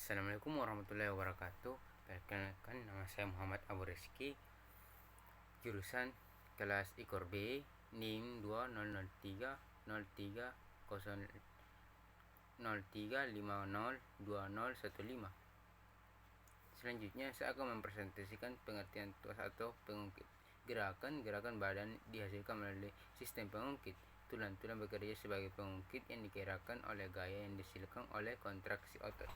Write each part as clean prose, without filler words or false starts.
Assalamualaikum warahmatullahi wabarakatuh. Perkenalkan, nama saya Muhammad Abu Rizki, jurusan kelas IKOR B, NIM 20030003502015. Selanjutnya saya akan mempresentasikan pengertian tuas atau pengungkit. Gerakan badan dihasilkan melalui sistem pengungkit. Tulang bekerja sebagai pengungkit yang digerakkan oleh gaya yang dihasilkan oleh kontraksi otot.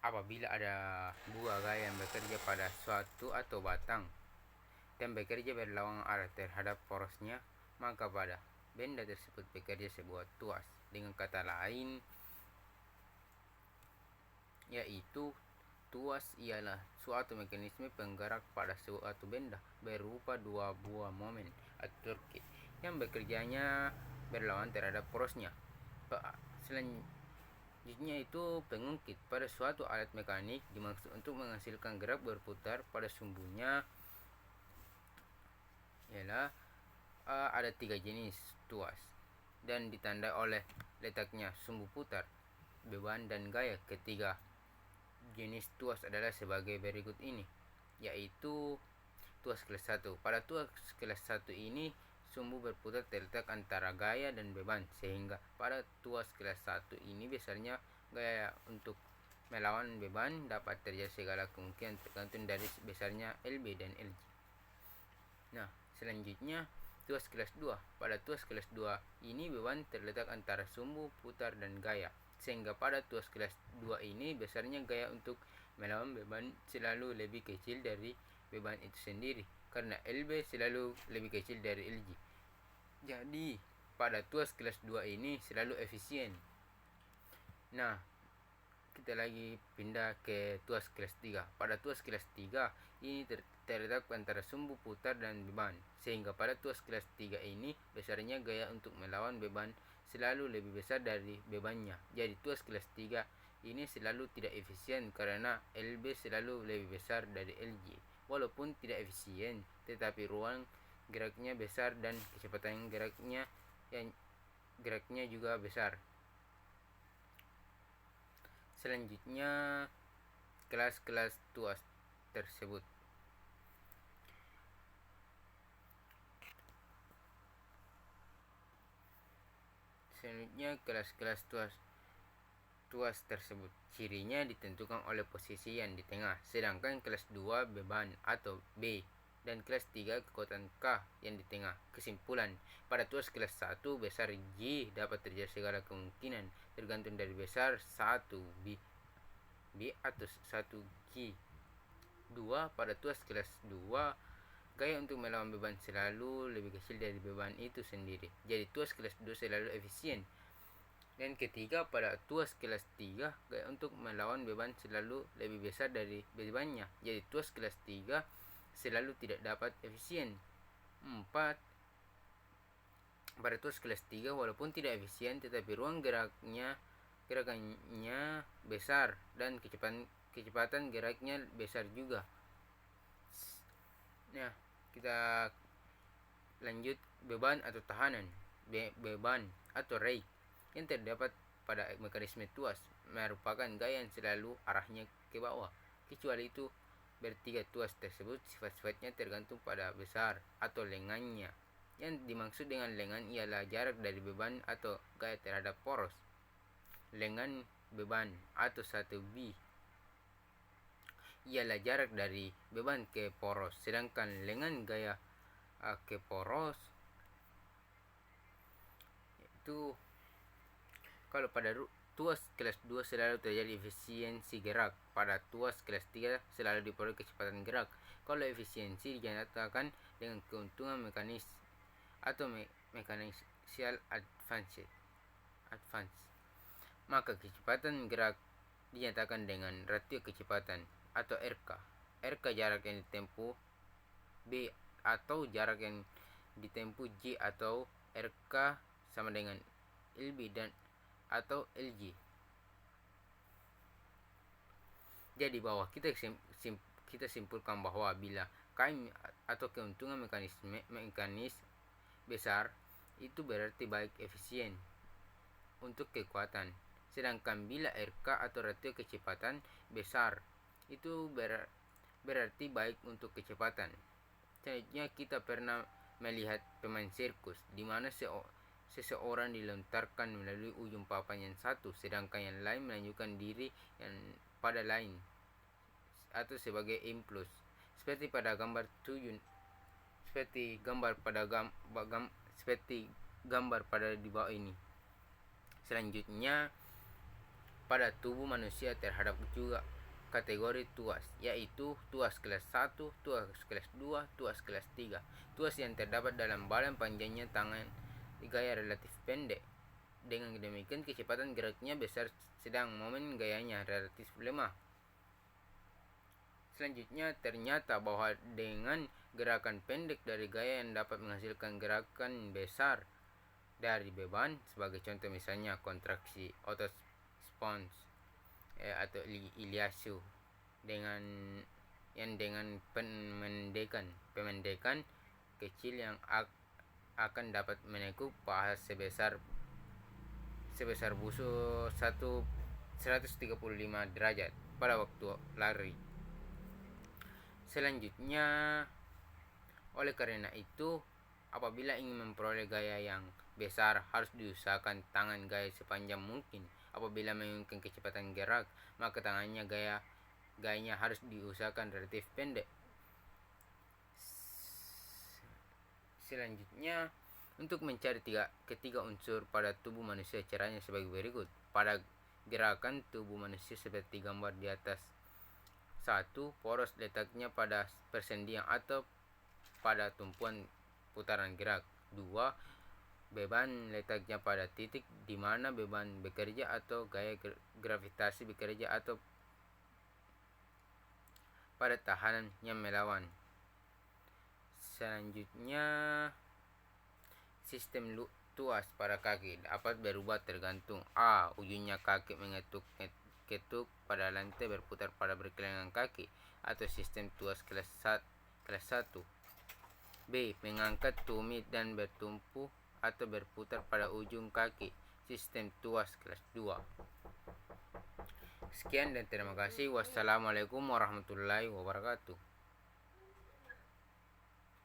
Apabila ada buah gaya yang bekerja pada suatu atau batang dan bekerja berlawanan arah terhadap porosnya, maka pada benda tersebut bekerja sebuah tuas. Dengan kata lain, yaitu tuas ialah suatu mekanisme penggerak pada suatu benda berupa dua buah momen atau torque yang bekerjanya berlawanan terhadap porosnya. Selanjutnya itu pengungkit. Pada suatu alat mekanik dimaksud untuk menghasilkan gerak berputar pada sumbunya ialah ada 3 jenis tuas dan ditandai oleh letaknya sumbu putar, beban, dan gaya. Ketiga jenis tuas adalah sebagai berikut ini, yaitu tuas kelas 1. Pada tuas kelas 1 ini sumbu berputar terletak antara gaya dan beban, sehingga pada tuas kelas 1 ini besarnya gaya untuk melawan beban dapat terjadi segala kemungkinan tergantung dari besarnya LB dan LG. Nah, selanjutnya tuas kelas 2. Pada tuas kelas 2 ini beban terletak antara sumbu putar dan gaya, sehingga pada tuas kelas 2 ini besarnya gaya untuk melawan beban selalu lebih kecil dari beban itu sendiri, karena LB selalu lebih kecil dari LG. Jadi pada tuas kelas 2 ini selalu efisien. Nah, kita lagi pindah ke tuas kelas 3. Pada tuas kelas 3 ini terletak antara sumbu putar dan beban, sehingga pada tuas kelas 3 ini besarnya gaya untuk melawan beban selalu lebih besar dari bebannya. Jadi tuas kelas 3 ini selalu tidak efisien karena LB selalu lebih besar dari LG. Walaupun tidak efisien, tetapi ruang geraknya besar dan kecepatan geraknya juga besar. Selanjutnya kelas-kelas tuas tersebut. Selanjutnya kelas-kelas tuas tersebut. Cirinya ditentukan oleh posisi yang di tengah, sedangkan kelas 2 beban atau B dan kelas 3 kekuatan K yang di tengah. Kesimpulan, pada tuas kelas 1 besar G dapat terjadi segala kemungkinan tergantung dari besar 1 B atau 1 G. 2. Pada tuas kelas 2 gaya untuk melawan beban selalu lebih kecil dari beban itu sendiri, jadi tuas kelas 2 selalu efisien. Dan ketiga, pada tuas kelas 3 gaya untuk melawan beban selalu lebih besar dari bebannya, jadi tuas kelas 3 selalu tidak dapat efisien. 4. Pada tuas kelas 3 walaupun tidak efisien, tetapi ruang gerakannya besar dan kecepatan geraknya besar juga. Nah, kita lanjut beban atau tahanan. Beban atau rake yang terdapat pada mekanisme tuas merupakan gaya yang selalu arahnya ke bawah. Kecuali itu, bertiga tuas tersebut sifat-sifatnya tergantung pada besar atau lengannya. Yang dimaksud dengan lengan ialah jarak dari beban atau gaya terhadap poros. Lengan beban atau 1B ialah jarak dari beban ke poros, sedangkan lengan gaya ke poros itu kalau pada tuas kelas 2 selalu terjadi efisiensi gerak, pada tuas kelas 3 selalu diperoleh kecepatan gerak. Kalau efisiensi dinyatakan dengan keuntungan mekanis atau mechanical advance, maka kecepatan gerak dinyatakan dengan ratio kecepatan atau RK. RK jarak yang ditempuh, B atau jarak yang ditempuh J, atau RK sama dengan LB dan atau LG. Jadi bawah kita simpulkan bahwa bila KM atau keuntungan mekanis besar, itu berarti baik efisien untuk kekuatan, Sedangkan bila RK atau ratio kecepatan besar, itu berarti baik untuk kecepatan. Selanjutnya kita pernah melihat pemain sirkus, di mana seseorang dilontarkan melalui ujung papan yang satu, sedangkan yang lain menunjukkan diri yang pada lain atau sebagai impuls. Seperti pada gambar 7, seperti gambar pada di bawah ini. Selanjutnya, pada tubuh manusia terhadap juga kategori tuas, yaitu tuas kelas 1, tuas kelas 2, tuas kelas 3. Tuas yang terdapat dalam badan panjangnya tangan gaya relatif pendek. Dengan demikian kecepatan geraknya besar, sedang momen gayanya relatif lemah. Selanjutnya, ternyata bahwa dengan gerakan pendek dari gaya yang dapat menghasilkan gerakan besar dari beban, sebagai contoh misalnya kontraksi otot spons atau iliasu, dengan pemendekan kecil yang akan dapat menekuk paha sebesar busur 135 derajat pada waktu lari. Selanjutnya, oleh karena itu, apabila ingin memperoleh gaya yang besar, harus diusahakan tangan gaya sepanjang mungkin. Apabila menginginkan kecepatan gerak, maka tangannya gayanya harus diusahakan relatif pendek. Selanjutnya, untuk mencari ketiga unsur pada tubuh manusia, caranya sebagai berikut. Pada gerakan tubuh manusia seperti gambar di atas. 1. Poros letaknya pada persendian atau pada tumpuan putaran gerak. 2. Beban letaknya pada titik di mana beban bekerja atau gaya gravitasi bekerja atau pada tahanan yang melawan. Selanjutnya, sistem tuas pada kaki dapat berubah tergantung A. Ujungnya kaki ketuk pada lantai berputar pada berkelenggang kaki, atau sistem tuas kelas 1. B. Mengangkat tumit dan bertumpu atau berputar pada ujung kaki, sistem tuas kelas 2. Sekian dan terima kasih. Wassalamualaikum warahmatullahi wabarakatuh.